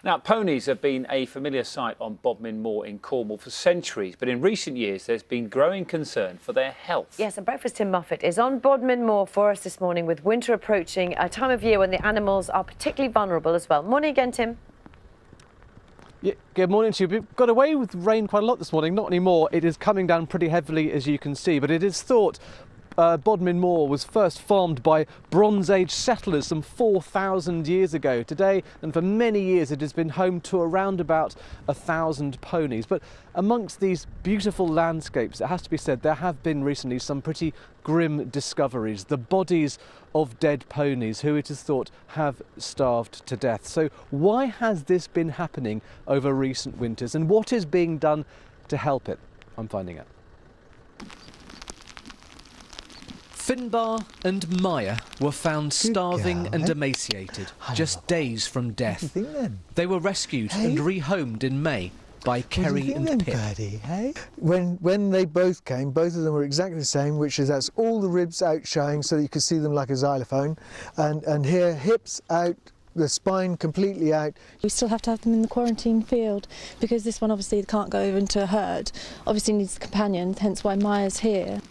Now, ponies have been a familiar sight on Bodmin Moor in Cornwall for centuries, but in recent years there's been growing concern for their health. Yes, and Breakfast Tim Moffat is on Bodmin Moor for us this morning with winter approaching, a time of year when the animals are particularly vulnerable as well. Morning again, Tim. Yeah, good morning to you. We've got away with rain quite a lot this morning, not anymore. It is coming down pretty heavily, as you can see, but it is thought Bodmin Moor was first farmed by Bronze Age settlers some 4,000 years ago. Today, and for many years, it has been home to around about 1,000 ponies. But amongst these beautiful landscapes, it has to be said, there have been recently some pretty grim discoveries. The bodies of dead ponies who it is thought have starved to death. So why has this been happening over recent winters, and what is being done to help it? I'm finding out. Finbar and Maya were found starving and emaciated, just days from death. They were rescued and rehomed in May by Kerry and Pip. Birdie, hey? When they both came, both of them were exactly the same, which is that's all the ribs out showing so that you can see them like a xylophone, and here hips out, the spine completely out. We still have to have them in the quarantine field because this one obviously can't go over into a herd, obviously needs a companion, hence why Maya's here.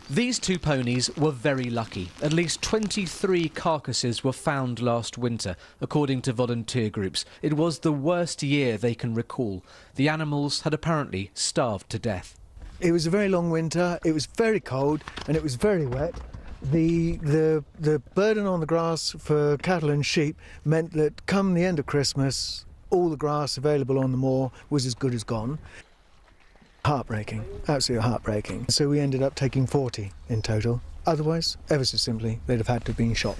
These two ponies were very lucky. At least 23 carcasses were found last winter, according to volunteer groups. It was the worst year they can recall. The animals had apparently starved to death. It was a very long winter, it was very cold and it was very wet. The burden on the grass for cattle and sheep meant that come the end of Christmas, all the grass available on the moor was as good as gone. Heartbreaking, absolutely heartbreaking. So we ended up taking 40 in total. Otherwise, ever so simply, they'd have had to have been shot.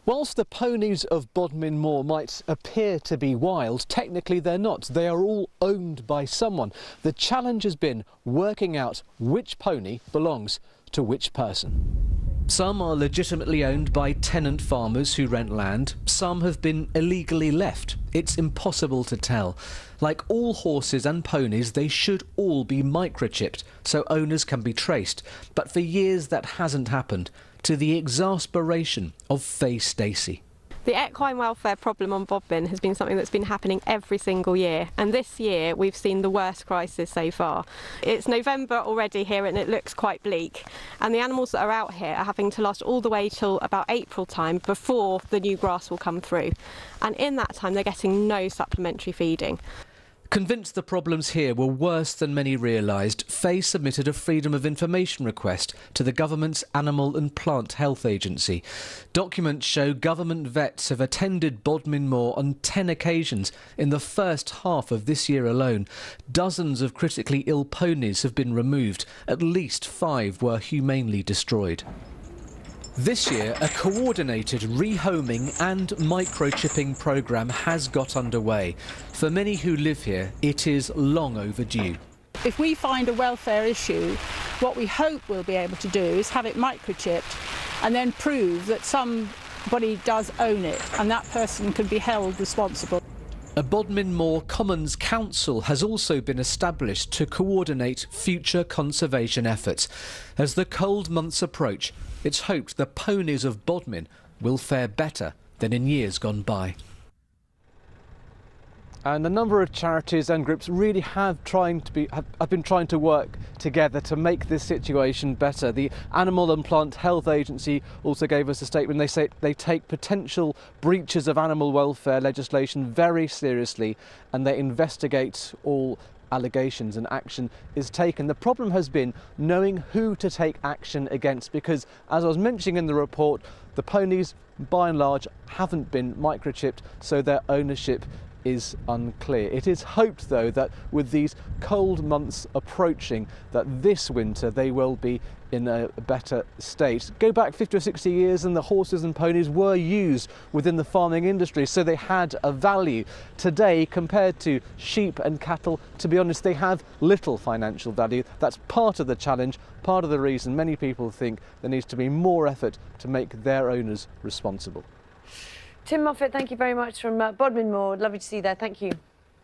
Whilst the ponies of Bodmin Moor might appear to be wild, technically they're not. They are all owned by someone. The challenge has been working out which pony belongs to which person. Some are legitimately owned by tenant farmers who rent land. Some have been illegally left. It's impossible to tell. Like all horses and ponies, they should all be microchipped so owners can be traced. But for years that hasn't happened, to the exasperation of Faye Stacey. The equine welfare problem on Bodmin has been something that's been happening every single year, and this year we've seen the worst crisis so far. It's November already here and it looks quite bleak, and the animals that are out here are having to last all the way till about April time before the new grass will come through, and in that time they're getting no supplementary feeding. Convinced the problems here were worse than many realised, Faye submitted a Freedom of Information request to the government's Animal and Plant Health Agency. Documents show government vets have attended Bodmin Moor on 10 occasions in the first half of this year alone. Dozens of critically ill ponies have been removed. At least 5 were humanely destroyed. This year, a coordinated rehoming and microchipping programme has got underway. For many who live here, it is long overdue. If we find a welfare issue, what we hope we'll be able to do is have it microchipped and then prove that somebody does own it and that person can be held responsible. A Bodmin Moor Commons Council has also been established to coordinate future conservation efforts. As the cold months approach, it's hoped the ponies of Bodmin will fare better than in years gone by. And a number of charities and groups really have been trying to work together to make this situation better. The Animal and Plant Health Agency also gave us a statement. They say they take potential breaches of animal welfare legislation very seriously and they investigate all allegations and action is taken. The problem has been knowing who to take action against because, as I was mentioning in the report, the ponies by and large haven't been microchipped, so their ownership is unclear. It is hoped though that with these cold months approaching that this winter they will be in a better state. Go back 50 or 60 years and the horses and ponies were used within the farming industry, so they had a value. Today, compared to sheep and cattle, to be honest, they have little financial value. That's part of the challenge, part of the reason many people think there needs to be more effort to make their owners responsible. Tim Moffat, thank you very much from Bodmin Moor. Lovely to see you there. Thank you.